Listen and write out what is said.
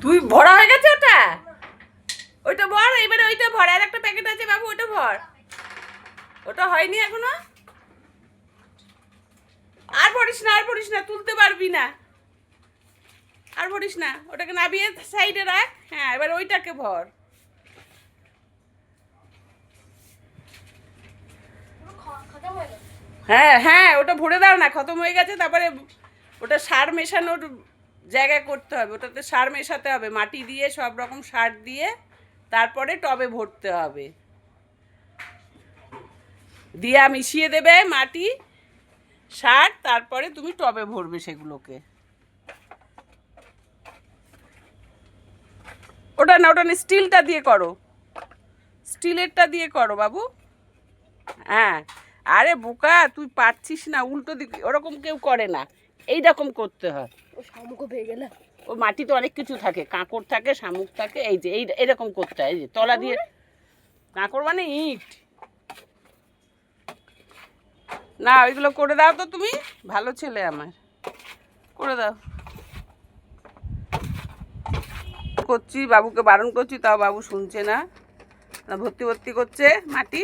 তুই ভরা হয়ে গেছে ওটা, ওইটা ভর, এবারে ওইটা ভর, আর একটা প্যাকেট আছে বাবু, ওটা ভর। ওটা হয়নি এখনো, আর ভরিস না, আর ভরিস না, তুলতে পারবি না, আর ভরিস না, ওটাকে নাবিয়ে সাইডে রাখ। হ্যাঁ, এবার ওইটাকে ভর। হ্যাঁ হ্যাঁ, ওটা ভরে দাও না, খতম হয়ে গেছে। তারপরে ওটা সার মেশানোর জায়গায় করতে হবে, ওটাতে সার মেশাতে হবে, মাটি দিয়ে সব রকম সার দিয়ে তারপরে টবে ভরতে হবে। দিয়া মিশিয়ে দেবে মাটি সার, তারপরে তুমি টবে ভরবে সেগুলোকে। ওটা না, ওটা না, স্টিলটা দিয়ে করো, স্টিলেরটা দিয়ে করো বাবু। হ্যাঁ, আরে বোকা, তুই পারছিস না, উল্টো দিকে, ওরকম কেউ করে না, এইরকম করতে হয়। ও শামুকও পেয়ে গেল। ও মাটিতে অনেক কিছু থাকে, কাঁকড় থাকে, শামুক থাকে, এই যে এরকম করতে হয়, এই যে তলা দিয়ে। কাঁকড় মানে ইট না, ওইগুলো করে দাও তো তুমি, ভালো ছেলে আমার, করে দাও। করছি, বাবুকে বারণ করছি, তাও বাবু শুনছে না, ভর্তি ভর্তি করছে মাটি।